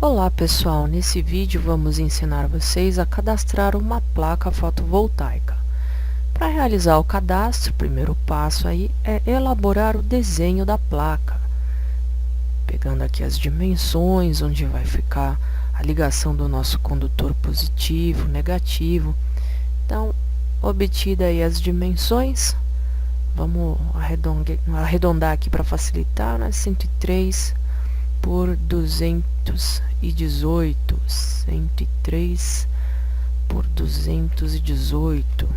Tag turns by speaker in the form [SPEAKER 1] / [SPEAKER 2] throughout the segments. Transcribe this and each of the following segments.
[SPEAKER 1] Olá pessoal, nesse vídeo vamos ensinar vocês a cadastrar uma placa fotovoltaica. Para realizar o cadastro, o primeiro passo aí é elaborar o desenho da placa. Pegando aqui as dimensões, onde vai ficar a ligação do nosso condutor positivo, negativo. Então, obtida aí as dimensões, vamos arredondar aqui para facilitar, né? 103 por 218, 103 por 218.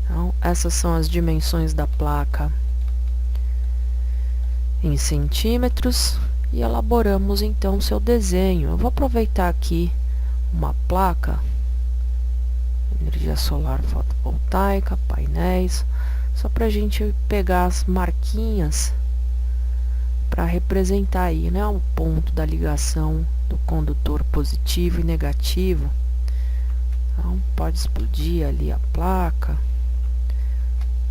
[SPEAKER 1] Então, essas são as dimensões da placa em centímetros e elaboramos então seu desenho. Eu vou aproveitar aqui uma placa, energia solar fotovoltaica, painéis, só para a gente pegar as marquinhas para representar aí, né, o ponto da ligação do condutor positivo e negativo. Então, pode explodir ali a placa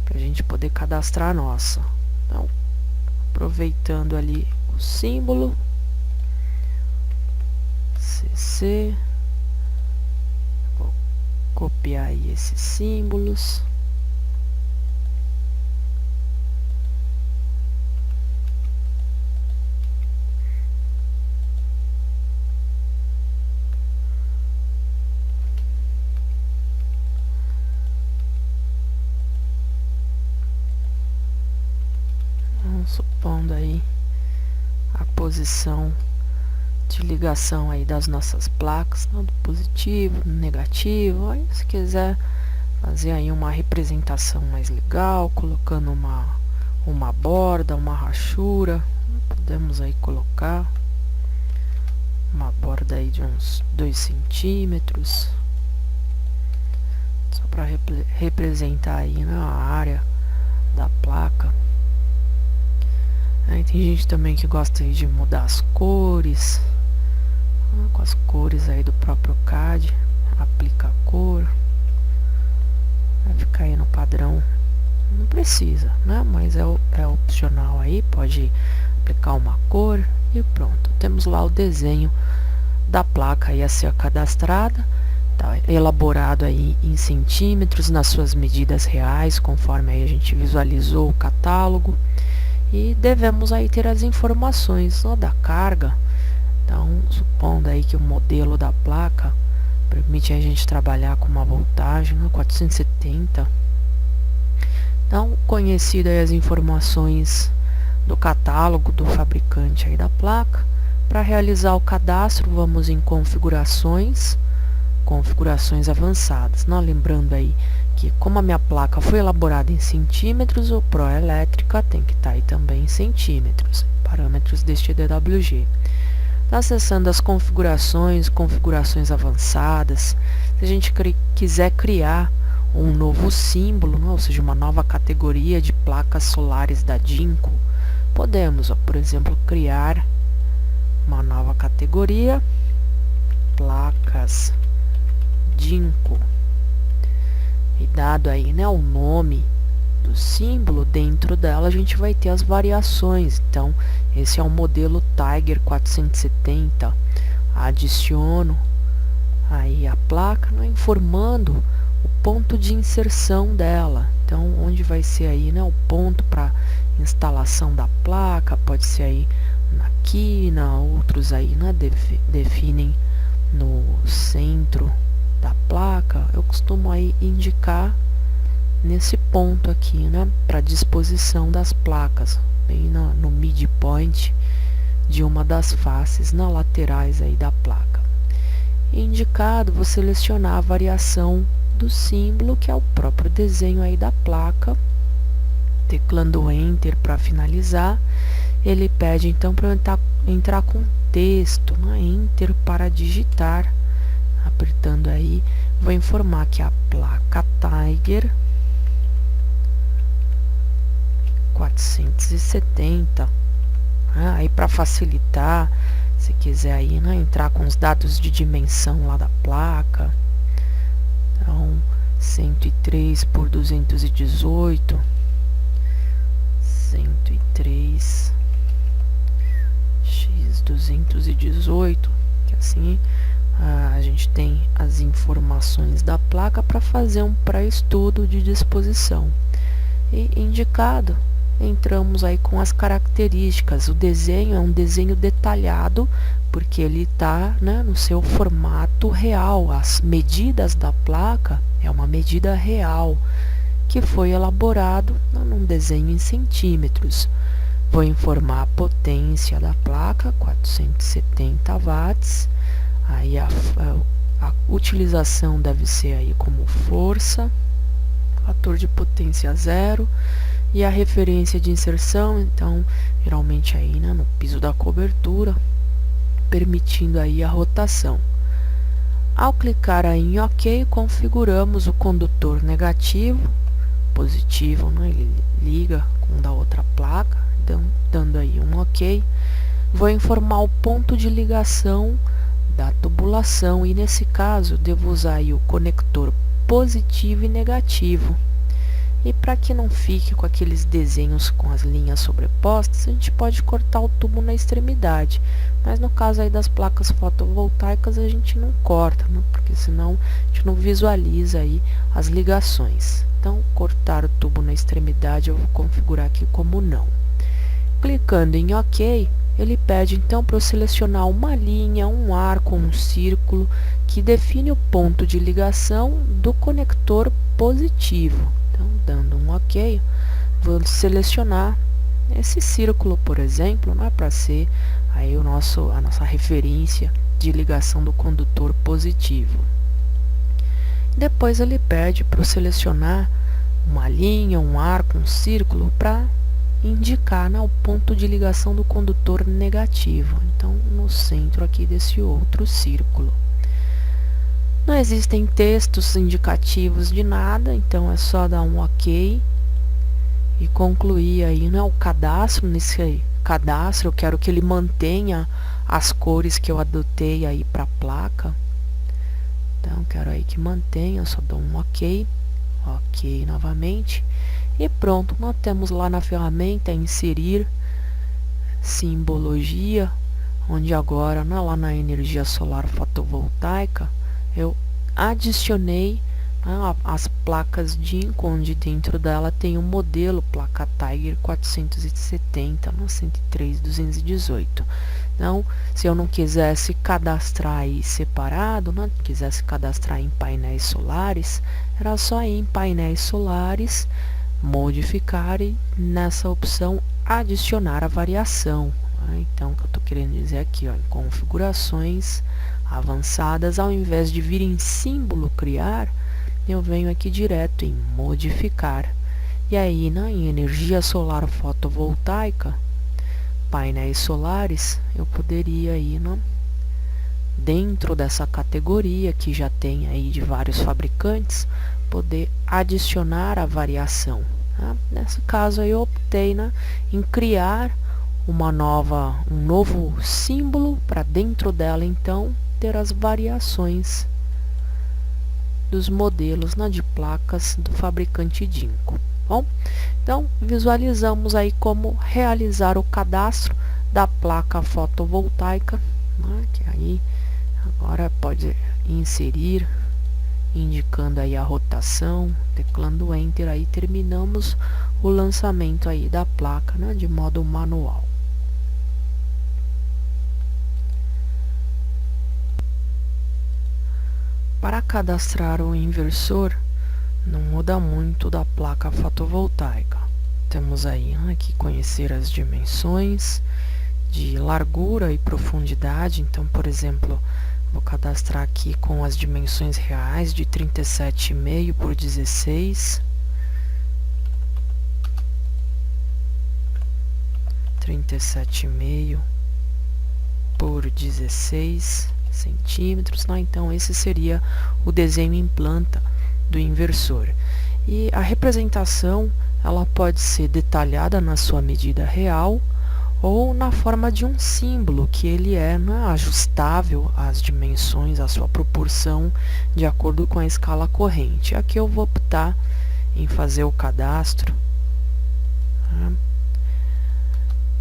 [SPEAKER 1] para a gente poder cadastrar a nossa. Então, aproveitando ali o símbolo CC, vou copiar aí esses símbolos. Supondo aí a posição de ligação aí das nossas placas, né, do positivo, do negativo. Aí, se quiser fazer aí uma representação mais legal, colocando uma borda, uma rachura, podemos aí colocar uma borda aí de uns 2 centímetros, só para representar aí, né, a área da placa. Aí tem gente também que gosta aí de mudar as cores, com as cores aí do próprio CAD, aplica a cor, vai ficar aí no padrão, não precisa, né? Mas é opcional aí, pode aplicar uma cor e pronto. Temos lá o desenho da placa aí a ser cadastrada, tá elaborado aí em centímetros, nas suas medidas reais, conforme aí a gente visualizou o catálogo. E devemos aí ter as informações, né, da carga. Então, supondo aí que o modelo da placa permite a gente trabalhar com uma voltagem, né, 470. Então, conhecidas as informações do catálogo do fabricante aí da placa, para realizar o cadastro, vamos em configurações avançadas, né? Lembrando aí que, como a minha placa foi elaborada em centímetros, o Proelétrica tem que estar aí também em centímetros, parâmetros deste DWG. Acessando as configurações avançadas, se a gente quiser criar um novo símbolo, né? Ou seja, uma nova categoria de placas solares da Jinko, podemos, por exemplo, criar uma nova categoria, placas Jinko, e dado aí, né, o nome do símbolo, dentro dela a gente vai ter as variações. Então, esse é o modelo Tiger 470. Adiciono aí a placa, né, informando o ponto de inserção dela. Então, onde vai ser aí, né, o ponto para instalação da placa, pode ser aí na quina, outros aí, né, definem no centro da placa. Eu costumo aí indicar nesse ponto aqui, né, para disposição das placas, bem no midpoint de uma das faces, nas laterais aí da placa. Indicado, vou selecionar a variação do símbolo, que é o próprio desenho aí da placa, teclando Enter para finalizar. Ele pede então para eu entrar com texto, né, Enter para digitar. Apertando aí, vou informar que a placa Tiger 470. Aí, para facilitar, se quiser aí, né, entrar com os dados de dimensão lá da placa, então 103 por 218, 103 218, que assim a gente tem as informações da placa para fazer um pré-estudo de disposição. E indicado, entramos aí com as características. O desenho é um desenho detalhado, porque ele está, né, no seu formato real. As medidas da placa é uma medida real, que foi elaborado num desenho em centímetros. Vou informar a potência da placa, 470 watts. Aí a utilização deve ser aí como força, fator de potência 0, e a referência de inserção, então, geralmente aí, né, no piso da cobertura, permitindo aí a rotação. Ao clicar aí em OK, configuramos o condutor negativo, positivo, né, ele liga com o da outra placa, dando aí um OK. Vou informar o ponto de ligação da tubulação, e nesse caso devo usar aí o conector positivo e negativo. E para que não fique com aqueles desenhos com as linhas sobrepostas, a gente pode cortar o tubo na extremidade, mas no caso aí das placas fotovoltaicas a gente não corta, né? Porque senão a gente não visualiza aí as ligações. Então, cortar o tubo na extremidade eu vou configurar aqui como não. Clicando em OK, ele pede então para eu selecionar uma linha, um arco, um círculo que define o ponto de ligação do conector positivo. Então, dando um OK, vou selecionar esse círculo, por exemplo, né, para ser aí a nossa referência de ligação do condutor positivo. Depois ele pede para eu selecionar uma linha, um arco, um círculo para indicar, né, o ponto de ligação do condutor negativo. Então, no centro aqui desse outro círculo. Não existem textos indicativos de nada, então é só dar um OK e concluir aí, né, o cadastro. Nesse cadastro eu quero que ele mantenha as cores que eu adotei aí para a placa. Então, quero aí que mantenha, eu só dou um OK. OK novamente. E pronto, nós temos lá na ferramenta inserir simbologia, onde agora, né, lá na energia solar fotovoltaica, eu adicionei, né, as placas DINCO, onde dentro dela tem um modelo, placa Tiger 470, no 103.218. Então, se eu não quisesse cadastrar aí separado, né, quisesse cadastrar em painéis solares, era só ir em painéis solares, modificar e nessa opção adicionar a variação. Então, o que eu estou querendo dizer aqui, ó, em configurações avançadas, ao invés de vir em símbolo criar, eu venho aqui direto em modificar. E aí, né, em energia solar fotovoltaica, painéis solares, eu poderia ir, né, dentro dessa categoria que já tem aí de vários fabricantes, poder adicionar a variação. Tá? Nesse caso eu optei, né, em criar um novo símbolo para dentro dela, então ter as variações dos modelos, né, de placas do fabricante DINCO. Bom, então visualizamos aí como realizar o cadastro da placa fotovoltaica, né, que aí agora pode inserir, indicando aí a rotação, teclando Enter, aí terminamos o lançamento aí da placa, né, de modo manual. Para cadastrar o inversor, não muda muito da placa fotovoltaica. Temos aí, né, que conhecer as dimensões de largura e profundidade. Então, por exemplo, vou cadastrar aqui com as dimensões reais de 37,5 por 16. 37,5 por 16 centímetros. Né? Então, esse seria o desenho em planta do inversor. E a representação, ela pode ser detalhada na sua medida real, ou na forma de um símbolo, que ele é, né, ajustável às dimensões, à sua proporção, de acordo com a escala corrente. Aqui eu vou optar em fazer o cadastro, né,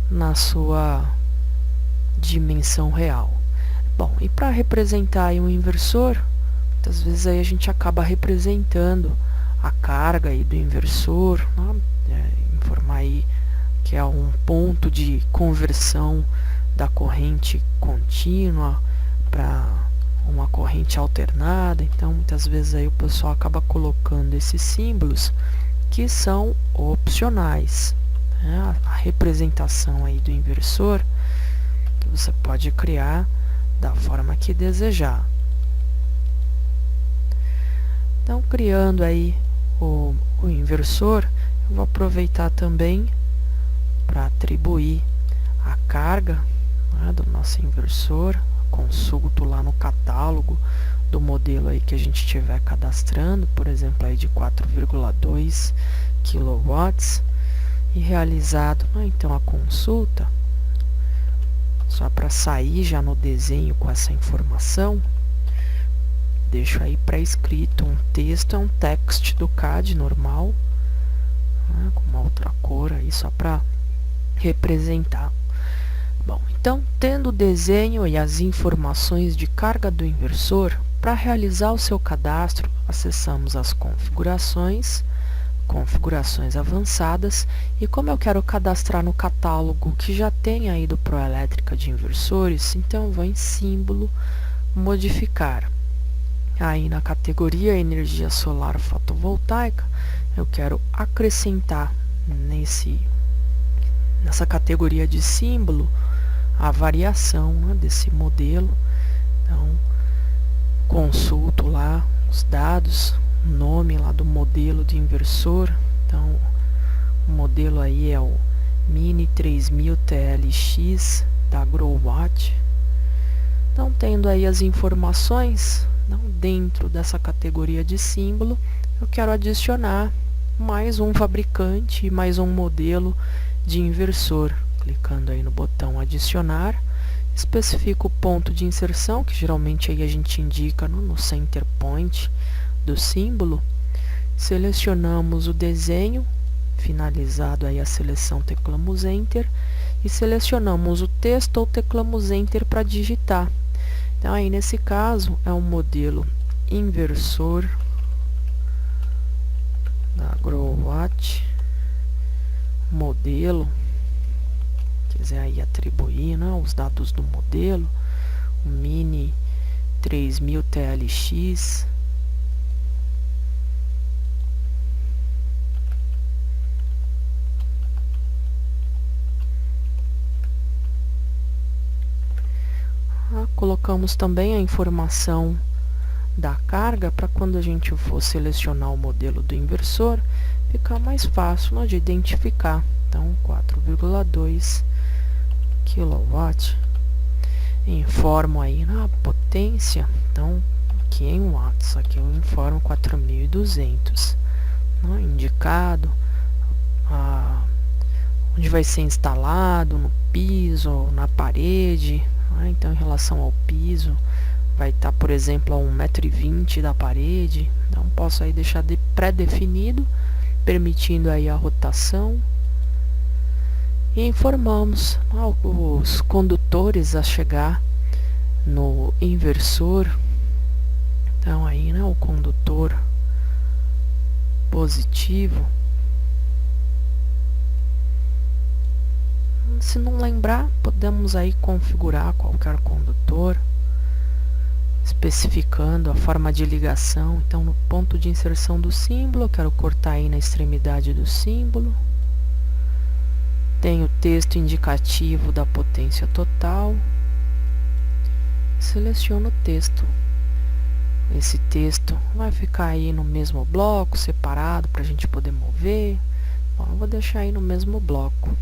[SPEAKER 1] na sua dimensão real. Bom, e para representar aí um inversor, muitas vezes aí a gente acaba representando a carga aí do inversor, né? Informar aí que é um ponto de conversão da corrente contínua para uma corrente alternada. Então muitas vezes aí o pessoal acaba colocando esses símbolos que são opcionais, né? A representação aí do inversor que você pode criar da forma que desejar. Então, criando aí o inversor, eu vou aproveitar também para atribuir a carga, né, do nosso inversor. Consulto lá no catálogo do modelo aí que a gente estiver cadastrando, por exemplo, aí de 4,2 kW, e realizado, né, então a consulta, só para sair já no desenho com essa informação, deixo aí pré-escrito um texto, é um text do CAD normal, né, com uma outra cor aí só para representar. Bom, então, tendo o desenho e as informações de carga do inversor, para realizar o seu cadastro, acessamos as configurações avançadas, e como eu quero cadastrar no catálogo que já tem aí do Proelétrica de inversores, então eu vou em símbolo, modificar. Aí na categoria energia solar fotovoltaica, eu quero acrescentar nessa categoria de símbolo a variação, né, desse modelo. Então, consulto lá os dados, o nome lá do modelo de inversor. Então, o modelo aí é o Mini 3000 TLX da Growwatt. Então, tendo aí as informações, então, dentro dessa categoria de símbolo, eu quero adicionar mais um fabricante e mais um modelo de inversor. Clicando aí no botão adicionar, especifico o ponto de inserção, que geralmente aí a gente indica no center point do símbolo. Selecionamos o desenho, finalizado aí a seleção, teclamos Enter, e selecionamos o texto ou teclamos Enter para digitar. Então aí nesse caso é um modelo inversor da Growwatt, modelo, quiser aí atribuir, né, os dados do modelo, o Mini 3000 TLX. Colocamos também a informação da carga para quando a gente for selecionar o modelo do inversor, ficar mais fácil, né, de identificar. Então, 4,2 kW. Informo aí na potência, então aqui em watts, aqui eu informo 4.200, né, indicado onde vai ser instalado, no piso ou na parede, né? Então, em relação ao piso, vai estar, por exemplo, a 1,20 m da parede. Então, posso aí deixar pré-definido, permitindo aí a rotação. E informamos os condutores a chegar no inversor. Então aí, né, o condutor positivo. Se não lembrar, podemos aí configurar qualquer condutor, especificando a forma de ligação. Então, no ponto de inserção do símbolo, eu quero cortar aí na extremidade do símbolo. Tem o texto indicativo da potência total. Seleciono o texto. Esse texto vai ficar aí no mesmo bloco, separado, para a gente poder mover. Bom, eu vou deixar aí no mesmo bloco.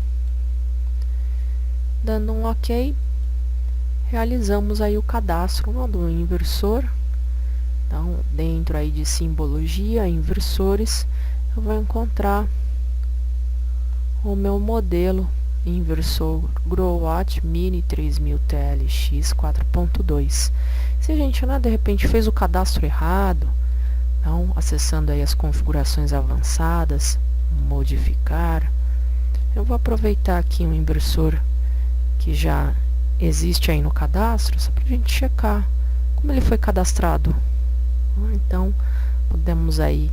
[SPEAKER 1] Dando um OK, realizamos aí o cadastro, né, do inversor. Então, dentro aí de simbologia, inversores, eu vou encontrar o meu modelo inversor Growwatt Mini 3000 TLX 4.2. Se a gente, né, de repente fez o cadastro errado, então, acessando aí as configurações avançadas, modificar, eu vou aproveitar aqui um inversor que já existe aí no cadastro, só para a gente checar como ele foi cadastrado. Então, podemos aí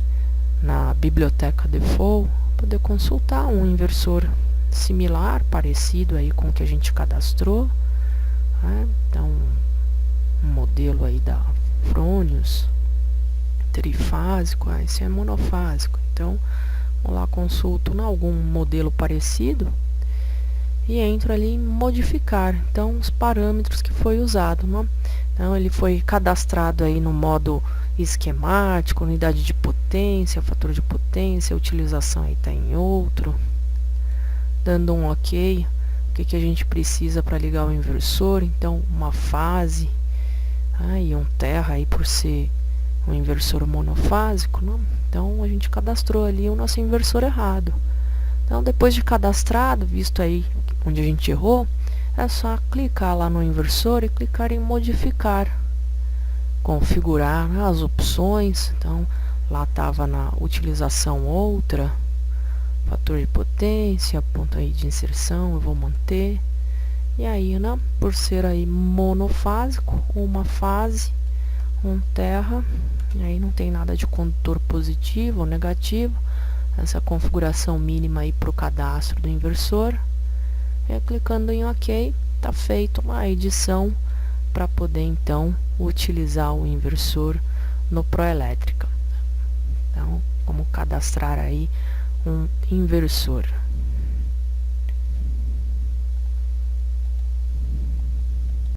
[SPEAKER 1] na biblioteca default poder consultar um inversor similar, parecido aí com o que a gente cadastrou, né? Então, um modelo aí da Fronius, trifásico, esse é monofásico. Então, vou lá, consulto em algum modelo parecido e entro ali em modificar, então, os parâmetros que foi usado, né? Então, ele foi cadastrado aí no modo esquemático, unidade de potência, fator de potência, a utilização aí está em outro. Dando um OK, o que a gente precisa para ligar o inversor? Então, uma fase, e um terra aí por ser um inversor monofásico, né? Então, a gente cadastrou ali o nosso inversor errado. Então, depois de cadastrado, visto aí onde a gente errou, é só clicar lá no inversor e clicar em modificar, configurar, né, as opções. Então, lá estava na utilização outra, fator de potência, ponto aí de inserção, eu vou manter. E aí, né, por ser aí monofásico, uma fase, um terra, e aí não tem nada de condutor positivo ou negativo. Essa configuração mínima aí para o cadastro do inversor. E clicando em OK, está feita uma edição para poder então utilizar o inversor no Proelétrica. Então, como cadastrar aí um inversor.